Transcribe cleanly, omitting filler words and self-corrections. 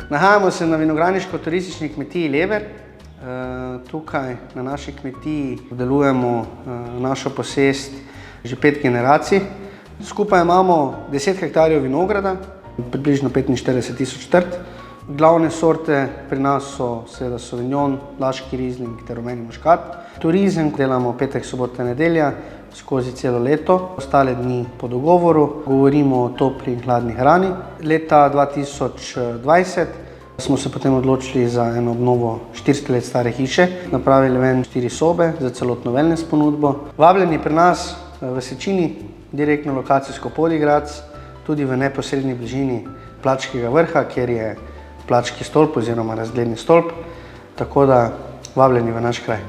Nahajamo se na vinogradniško-turistični kmetiji Leber. Tukaj na naši kmetiji obdelujemo našo posest že 5 generacij. Skupaj imamo 10 hektarjev vinograda, približno 45 tisoč trt. Glavne sorte pri nas so seveda Sauvignon, Laški Riesling ter rumeni muškat. Turizem delamo petek, sobota, nedelja skozi celo leto, ostale dni po dogovoru. Govorimo o topli in hladni hrani. Leta 2020 smo se potem odločili za eno obnovo 400 let stare hiše. Napravili ven 4 sobe za celotno wellness ponudbo. Vabljeni pri nas v Sečini, direktno lokacijsko Podjgrac, tudi v neposredni bližini Plačkega vrha, kjer je Plački stolp oziroma razgledni stolp. Tako da vabljeni v naš kraj.